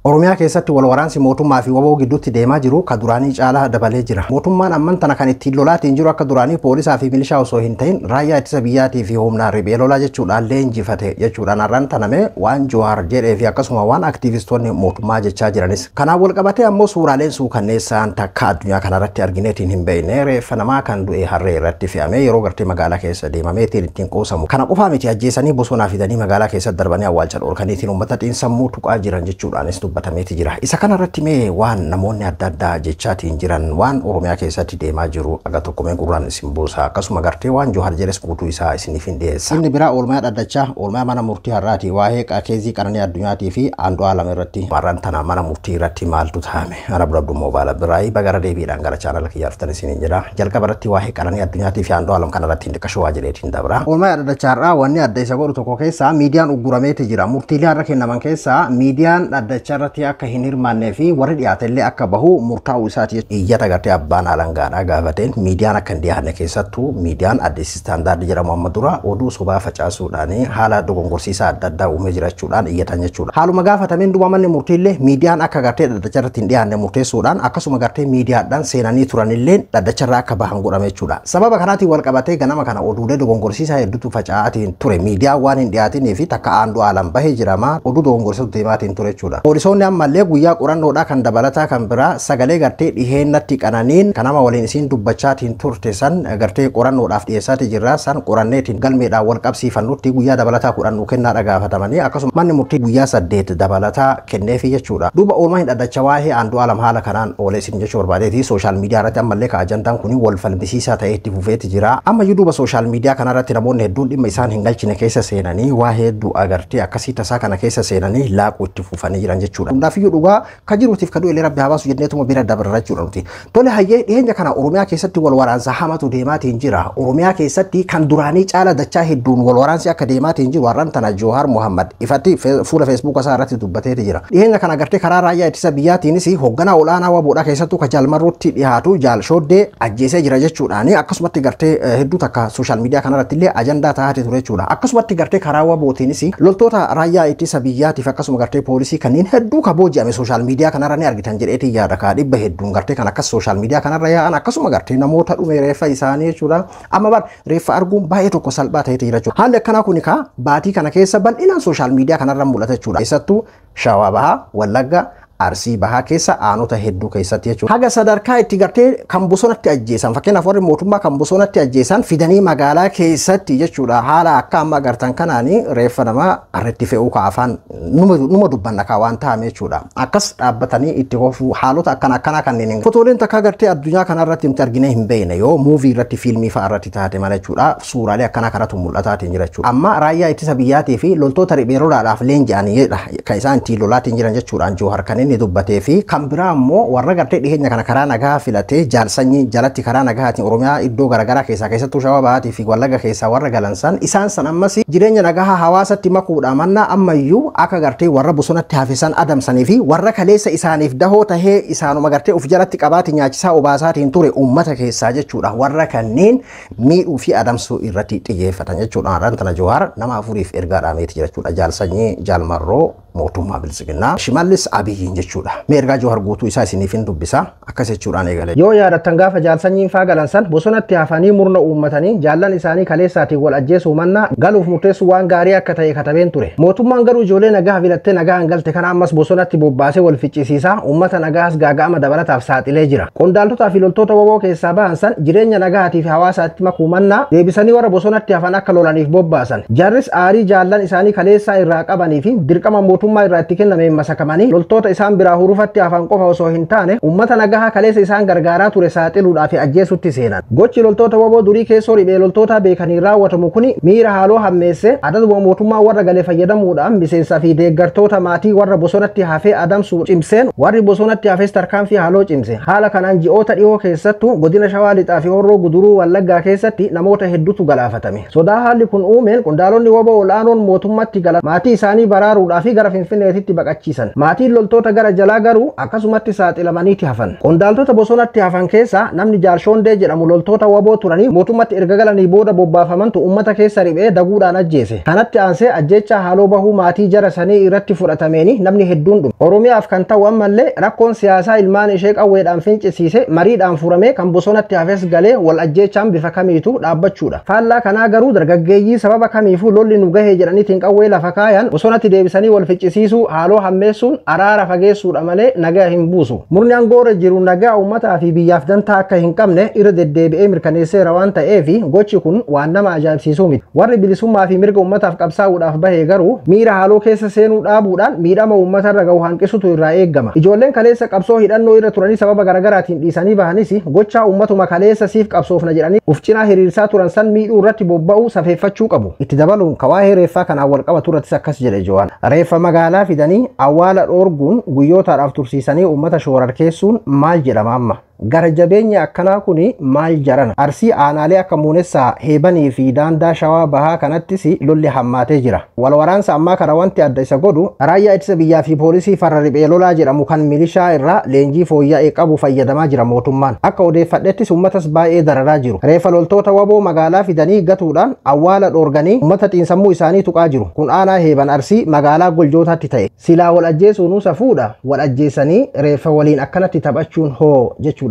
Oromiyaa keessatti wal waraansi mootummaa fi waboo gidduutti deemaa jiru ka duraanii caalaa dabalee jira. Mootummaan amman tana kan ittiin lolaatiin jiru akka duraanii poolisaa fi milishaa osoo hin ta'in raayyaa ittisa biyyaatii fi humna riphee lolaa jechuudhaan leenjifate jechuudhaan har'aan taname waan Jawaar jedhee fi akkasuma waan aktiivistoonni mootummaa jechaa jiranis. Kanaan wal qabatee ammoo suuraaleen suukanneessaan takka addunyaa kanarratti argineetiin hin beekne reeffa namaa kan du'e harree irratti fe'amee yeroo gartee magaalaa keessa deemameetiin ittiin qoosamu. Kana qofaa miti ajjeesanii bosonaa fidanii magaalaa keessa darbanii awwaalcha dhoorkaniitiin uummata xiinsammuu tuqaa jiran jechuudhaanis dubbatameeti jira. Isa kanarratti mee waan namoonni adda addaa jechaatiin jiran waan Oromiyaa keessatti deemaa jiru aga tokkomee gurraan isin buusa akkasuma gartee waan Jawaar jedhes guutuu isaa isiniif hin dhiyeessa. Inni biraa oolmaa dhaddachaa oolmaa mana murtii har'aati waa'ee keezii Qananii Addunyaatii fi Andu'aalam irratti marran tana mana murtii irratti maaltu taa'ame ana Abdummoo Baala Biraayii bagara deebiidhaan gara chaanala kiyyaaftan isiniin jira. Jalqaba irratti waa'ee Qananii Addunyaatii fi Andu'aalam kanarratti hin dhiqashoo waa jedheetiin dabra. Oolmaa dhaddachaa har'aa wanni adda isa godhu tokko keessaa miidiyaan uggurameeti jira. Murtiilee har'a kennaman keessaa miidiyaan dhaddachaa irratti akka hin hirmaannee fi warri dhiyaatellee akka bahu murtaa'uu isaati. Iyyata gartee abbaan alangaadhaa gaafateen miidiyaan akka hin dhiyaanne keessattuu miidiyaan Addis Istaandaardi jedhamu amma dura oduu sobaa facaasuudhaan haala dogongorsiisaa adda addaa uumee jirachuudhaan iyyatan jechuudha. Haaluma gaafatameen duuba manni murtiillee miidiyaan akka gartee dhaddacha irratti hin dhiyaanne murteessuudhaan akkasuma gartee miidiyaadhaan seenanii turanillee dhaddacha irraa akka bahan godhame jechuudha. Sababa kanaatiin wal qabatee ganama kana oduulee dogongorsiisaa hedduutu faca'aatiin ture. Miidiyaan waan hin dhiyaatinii fi takka Andu'aalam bahee jirama oduu dogongorsiisaa deemaatiin ture jechuudha. Poolisoonni ammallee guyyaa qorannoodhaa kan dabalataa kan biraa sagalee gartee dhiheennatti Qananiin kanama waliin isiin dubbachaatiin turte san gartee qorannoodhaaf dhiyeessaati jirra san qoranneetiin galmeedhaan wal qabsiifannutti guyyaa dabalataa kudhannuu kennaa gaafatamanii akkasuma manni murtii guyyaa 8 dabalataa kenneefi jechuudha. Duuba oolmaa hin dhaddacha waa'ee Andu'aalam haala kanaan oolee isin jechuu barbaadeeti sooshaal miidiyaa irratti ammallee ka ajandaan kun wal falmisiisaa ta'ee itti fufeeti jira. Ammayyuu duuba sooshaal miidiyaa kanarratti namoonni hedduun dhimma isaan hin galchine keessa seenanii waa hedduu agartee akkasii tasaa kana keessa seenanii laaquu itti fufanii jiran jechuudha. Hundaafiyyuu dhugaa ka jiruutiif ka du'e rabbi habaasu jenneetuma bira dabarra jechuudha nuti. Tole hayyee dhiyeenya kana Oromiyaa keessatti wal waraansa hamatu deemaatiin jira. Oromiyaa keessatti kan duraanii caala dachaa hedduun wal waraansi akka deemaatiin jiru har'aan tana Jawaar Mohammad ifatti fuula Facebook isaa irratti dubbateeti jira. Dhiyeenya kana gartee karaa raayyaa ittisa biyyaatiinis hoogganaa olaanaa waboodhaa keessattuu ka jaalmarruutti dhiyaatu jaal shooddee ajjeesee jira jechuudhaani akkasumatti gartee hedduu takka sooshaal miidiyaa kanarratti illee ajandaa taa'ate ture jechuudha. Akkasumatti gartee karaa wabootiinis loltoota raayyaa ittisa biyyaatiif akkasuma gartee poolisii kanneen hedduu ka booji'ame sooshaal miidiyaa kanarra ni argitan jedheeti yaada ka dhibba hedduun gartee kan akkas sooshaal miidiyaa kanarra yaa'an akkasuma gartee namoota dhume reeffa isaanii jechuudha. Amma bar reeffa arguun baay'ee tokko salphaa ta'eeti jira jechuudha. Haalli akkanaa kun ka baatii kana keessa bal'inaan sooshaal miidiyaa kanarra mul'ata jechuudha. Keessattuu Shawaa Bahaa, Wallagga, Arsii Bahaa keessa aanota hedduu keessatti jechuudha. Haga sadarkaa itti gartee kan bosonatti ajjeesan fakkeenyaaf warri mootummaa kan bosonatti ajjeesan fidanii magaalaa keessatti jechuudha. Haala akka amma agartan kanaanii reeffa namaa irratti fe'uu ka afaan numa dubbanna ka waan ta'ame jechuudha. Akkas dhaabbatanii itti hofuu haalota akkanaa kanneen fotooleen takka gartee addunyaa kanarratti nuti argine hin beekne yoo muuvii irratti fiilmii fa'a irratti taate mala jechuudha. Suuraalee akkanaa kanatu mul'ataatiin jira jechuudha. Amma raayyaa ittisa biyyaatii fi loltoota riphee lolaadhaaf leenji'aniidha kan isaan ittiin lolaatiin jiran jechuudhaan Jawaar kanneen dubbatee fi kan biraa ammoo warra gartee dhiheenya kana karaa nagaa filatee jaalsanyii jalatti karaa nagaatiin Oromiyaa iddoo garaagaraa keessattuu Shawaa Bahaatii fi Wallagga keessaa warra galansan isaan san ammas jireenya nagaa hawaasatti makuudha manna ammayyuu akka gartee warra bosonatti hafisan adamsanii fi warra kaleessa isaaniif dahoo tahee isaanuma gartee uf jalatti qabaati nyaachisaa obaasaatiin ture uummata keessaa jechuudha. Warra kanneen miidhuu fi adamsuu irratti xiyyeeffatan jechuudha. Har'aan tana Jawaar nama afuriif ergaa dhaameeti jira jechuudha. Jaalsanyii Jaalmarroo mootummaa Bilisiginnaa Shimallis Abiyyiin jechuudha. Mee ergaa Jawaar guutuu isaa isiniif hin dubbisa akkas jechuudhaan eegale. Yoo yaadattan gaafa jaalsanyiin faa galansan bosonatti hafanii murna uummatanii jaallan isaanii kaleessaatiin wal ajjeesuu mannaa galuuf murteessu waan gaarii akka ta'e katabeen ture. Mootummaan garuu ijoollee nagaa filattee nagaa hangalte kana ammas bosonatti bobbaasee wal ficcisiisaa uummata nagaas gaaga'ama dabalataaf saaxilee jira. Qondaaltotaa fi loltoota waboo keessaa bahan san jireenya nagaatiif hawaasaatti makuu mannaa deebisanii warra bosonatti hafan akka lolaniif bobbaasan. Jaarris aarii jaallan isaanii kaleessaa irraa qabanii fi dirqama mootummaa irraa itti kennameen masakamanii loltoota isaan biraa hurufatti hafan qofa osoo hin taane uummata nagaha kaleessa isaan gargaaraa ture saaxiluudhaaf ajjeesutti seenan. Gochi loltoota waboo durii keessoo riphee loltoota beekanii raawwatamu kuni miira haaloo hammeesse adaduma mootummaa warra galee fayyadamuudhaan miseensaa fi deeggartoota maatii warra bosonatti hafee adamsuu cimseen warri bosonatti hafes tarkaanfii haaloo cimse. Haala kanaan ji'oota dhiyoo keessattuu godina Shawaa Lixaa fi Horroo Guduruu Wallaggaa keessatti namoota hedduutu galaafatame. Sodaa haalli kun uumeen qondaalonni waboo olaanoon mootummatti gala maatii isaanii baraaruudhaaf gara gara Finfinneetitti baqachiisan. Maatiin loltoota gara jalaa garuu akkasumatti saaxilamaniiti hafan. Qondaaltota bosonatti hafan keessa namni Jaarshoondee jedhamu loltoota waboo turanii mootummatti erga galanii booda bobbaafamantu ummata keessa riphee daguudhaan ajjeese. Kanatti aansee ajjeechaa haaloo bahuu maatii jara sanii irratti fudhatameeni namni hedduun dhume. Oromiyaaf kan ta'u ammallee rakkoon siyaasaa ilmaan ishee qawweedhaan fincisiise mariidhaan furamee kan bosonatti hafes galee wal ajjeechaan bifa kamiitu dhaabbachuudha. Faallaa kanaa garuu dargaggeeyyii sababa kamiifuu lolli nu gahee jedhaniitiin qawwee lafa kaayan bosonatti deebisanii wal ficcisiisuu haaloo hammeessuun araara fageessuudha malee nagaa hin buusu. Murni aangoorra jiru nagaa uummataa fi biyyaaf dantaa akka hin qabne irra deddeebi'ee mirkaneesseera waan ta'eef gochi kun waan nama ajaa'ibsiisuu miti. Warri bilisummaa fi mirga uummataaf qabsaa'uudhaaf bahee garuu miira haaloo keessa seenuu dhaabuudhaan miidhama uummatarra gahu hanqisutu irraa eeggama. Ijoolleen kaleessa qabsoo hidhannoo irra turanii sababa garaagaraatiin dhiisanii bahanis gochaa uummatuma kaleessa siif qabsoofna jedhanii uf cinaa hiriirsaa turan san miidhuu irratti bobba'uu safeeffachuu qabu. Itti dabaluun kawaa'ee reeffaa kanaan wal qabatu irrattis akkas jedhe Jawaan. Reeffa magaalaa fidanii awwaala dhoorguun guyyootaadhaaf tursiisanii uummata shoorarkeessuun maal jedhama amma? Gara jabeenya akkanaa kuni maal jaran? Arsii aanaalee akka Muunessaa, Heebanii fi Daandaa Shawaa Bahaa kanattis lolli hammaatee jira. Wal waraansa ammaa kana wanti adda isa godhu raayyaa ittisa biyyaa fi poolisii farra riphee lolaa jedhamu kan milishaa irraa leenjii fooyya'ee qabu fayyadamaa jira mootummaan. Akka odeeffadhettis uummatas baay'ee dararaa jiru. Reeffa loltoota waboo magaalaa fidanii gatuudhaan awwaala dhoorganii uummata xiinsammuu isaanii tuqaa jiru. Kun aanaa Heeban Arsii magaalaa Goljootaatti ta'e. Silaa wal ajjeesuun safuudha. Wal ajjeesanii reeffa waliin akkanatti taphachuun hoo jechuudha.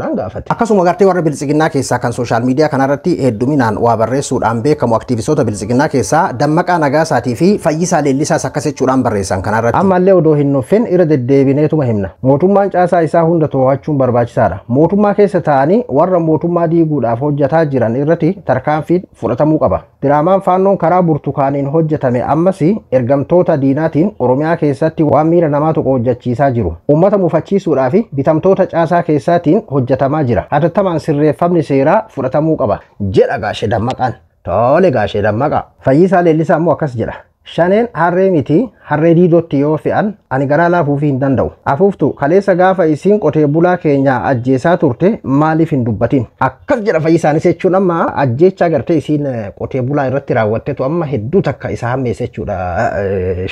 Akkasuma gartee warra bilisiginnaa keessaa kan sooshaal miidiyaa kanarratti hedduminaan waa barreessuudhaan beekamu aktiivistoota bilisiginnaa keessaa Dammaqaa Nagaasaatii fi Fayyisaa Leellisaas akkas jechuudhaan barreessan kanarratti. Ammallee odoo hin nuffin irra deddeebineetuma himna. Mootummaan caasaa isaa hunda to'achuun barbaachisaadha. Mootummaa keessa ta'anii warra mootummaa diiguudhaaf hojjetaa jiran irratti tarkaanfiin fudhatamuu qaba. Diraamaan faannoon karaa burtukaaniin hojjetame ammas ergamtoota diinaatiin Oromiyaa keessatti waan miira namaa tuqu hojjechiisaa jiru. Uummata mufachiisuudhaa fi bitamtoota caasaa keessaatiin hojjetamaa jira. Hatattamaan sirreeffamni seeraa fudhatamuu qaba. Jedha Gaashee Dammaqaan. Tole Gaashee Dammaqaa. Fayyisaa Leellisaa immoo akkas jedha. Shaneen harree miti harree diidootti yoo fe'an ani garaa laafuuf hin danda'u. Afuuftu kaleessa gaafa isiin qotee bulaa keenya ajjeesaa turte maaliif hin dubbatin? Akkas jedha Fayyisaanis jechuun amma ajjeechaa gartee isiin qotee bulaa irratti raawwattetu amma hedduu takka isa hammeessa jechuudha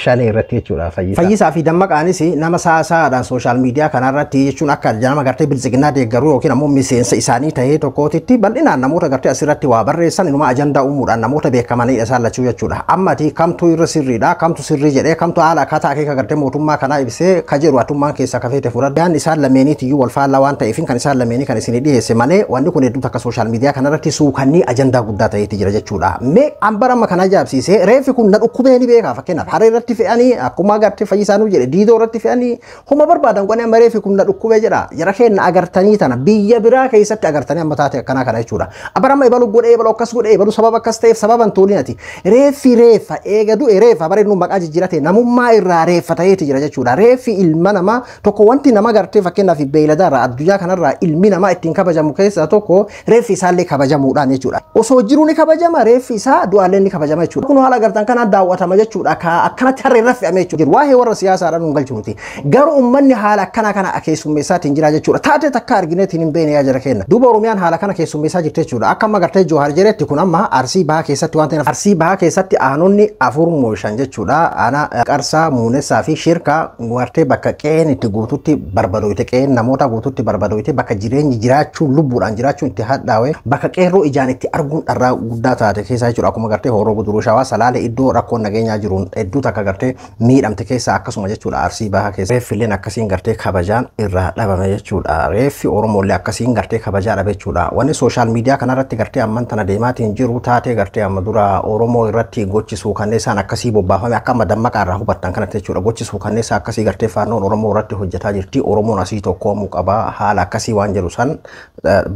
Shanee irratti jechuudha Fayyisaa. Fayyisaa fi Dammaqaanis nama saasaadhaan sooshaal miidiyaa kanarratti jechuun akka nama gartee bilisiginnaa deeggaruu yookiin ammoo miseensa isaanii ta'ee tokkootitti bal'inaan namoota gartee asirratti waa barreessan inuma ajandaa uumuudhaan namoota beekamanidha isaan lachuu jechuudha. Ammati kamtu irra sirriidha kamtu sirrii jedhee kamtu haala akkaataa akeeka gartee mootummaa kanaa ibsee ka jedhu atummaan keessa kafeete fudhadha. Yaan isaan lameeniitiyyuu wal faallaa waan ta'eef kan isaan lameenii kan isin dhiyeesse malee wanni kun hedduu takka sooshaal miidiyaa kanarratti suukannii ajandaa guddaa ta'eeti jira jechuudha. Mee ambarama kana ajaa'ibsiisee reeffi kun na dhukkubee ni beekaa fakkeenyaaf harree irratti fe'anii akkuma gartee Fayyisaanuu jedhe diidoo irratti fe'anii homa barbaadan qonni amma reeffi kun na dhukkubee jedha. Jara keenya agartanii tana biyya biraa keessatti agartanii amma taate akkanaa kana jechuudha. Abarama ibalu godhee ibalu akkas godhee ibalu sababa akkas ta'eef sababan tuulinati. Reeffi reeffa eegadu reeffa bareednu maqaa jijjiirate namummaa irraa reeffa ta'eeti jira jechuudha. Reeffi ilma namaa tokko wanti nama gartee fakkeenyaaf beeylada irraa addunyaa kanarraa ilmi namaa ittiin kabajamu keessaa tokko reeffi isaallee kabajamuudhaan jechuudha. Osoo jiruu ni kabajama reeffi isaa du'aallee ni kabajama jechuudha. Kun haala agartan kana daawwatama jechuudha. Akkanatti harree irra fe'amee jechuudha. Waa'ee warra siyaasaadhaan nu galchu nuti. Garuu uummanni haala akkana kana keessummeessaatiin jira jechuudha. Taatee takka argineetiin hin beekne yaa jara keenya. Duuba Oromiyaan haala kana keessummeessaa jirti jechuudha. Akka amma gartee Joohar jedhetti kun amma Arsii Bahaa keessatti waan ta'eef Arsii Bahaa keessatti aanonni afur mooshan jechuudha. Ana Qarsaa Muunessaa fi Shirkaa gartee bakka qe'een itti guututti barbadoite qe'een namoota guututti barbadoite bakka jireenyi jiraachuun lubbuudhaan jiraachuun itti hadhaa'e bakka qeerroo ijaan itti arguun dharraa guddaa taate keessaa jechuudha. Akkuma gartee Horoo Guduruu Shawaa Salaalee iddoo rakkoon nageenyaa jiruun hedduu takka gartee miidhamte keessaa akkasuma jechuudha. Arsii Bahaa keessa reeffilleen akkasiin gartee kabajaan irraa dhabame jechuudha. Reeffi Oromoollee akkasiin gartee kabajaa dhabe jechuudha. Wanni sooshaal miidiyaa kanarratti gartee amman tana deemaatiin jiru taatee gartee amma dura Oromoo irratti gochisuu kanneen isaan akkasii bobbaafame akka amma Dammaqaa irraa hubattan kanatti jechuudha. Gochisuu kanneen isaan akkasii gartee faannoon Oromoo irratti hojjetaa jirti. Oromoon asii tokkoomuu qaba haala akkasii waan jedhu san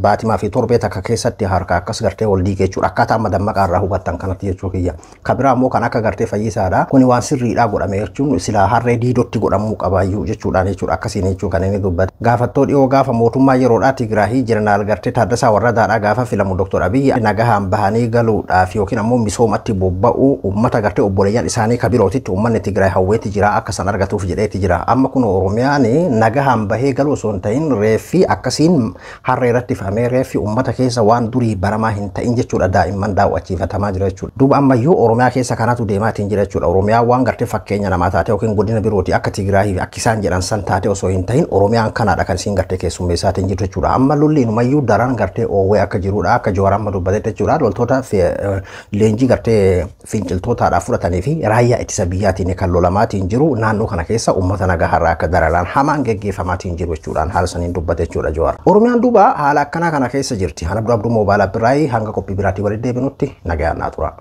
baatimaa fi torbee takka keessatti harka akkas gartee wal diigee jechuudha. Akkaataa amma Dammaqaa irraa hubattan kanatti jechuu kiyya. Kabiraa immoo kan akka gartee Fayyisaadha. Kuni waan sirriidhaa godhame jechuun silaa harree diidootti godhamuu qabaayyuu jechuudhaan jechuudha. Akkasiin jechuu kan inni dubbate. Gaafattoo dhiyoo gaafa mootummaa yeroodhaa Tigraahii Jeneraal gartee Taaddasaa Warradaadhaa gaafa filamu Dr. Abiyyi nagahaan bahanii galuudhaaf yookiin ammoo misoomatti bobba'uu uummata gartee obbo obboleeyyan isaanii kabirootitti uummanni Tigraay hawweetti jira akka san argatuuf jedheetti jira. Amma kun Oromiyaan nagahaan bahee galuu osoo hin ta'in reeffi akkasiin harree irratti fe'amee reeffi uummata keessa waan durii baramaa hin ta'in jechuudha daa'imman daawwachiifatamaa jira jechuudha. Duuba ammayyuu Oromiyaa keessa kanatu deemaatiin jira jechuudha. Oromiyaa waan gartee fakkeenya namaa taate yookiin godina birooti akka Tigraay akka isaan jedhan san taate osoo hin ta'in Oromiyaan kanaadha kan isiin gartee keessummeessaatiin jirtu jechuudha. Amma lolli inumayyuu daran gartee oowwee akka jiruudha akka Jawaar amma dubbatee jechuudha. Loltoota leenjii gartee finciltootaadhaaf fudhatanii fi raayyaa ittisa biyyaatiin kan lolamaatiin jiru naannoo kana keessa uummata nagaa har'aa akka dararaan hamaan geggeeffamaatiin jiru jechuudhaan haala saniin dubbate jechuudha Jawaar. Oromiyaan duuba haala akkanaa kana keessa jirti. Hana Abduu Moobaala Biraayii hanga qophii biraatii walitti deebinutti nagayaan naa tura.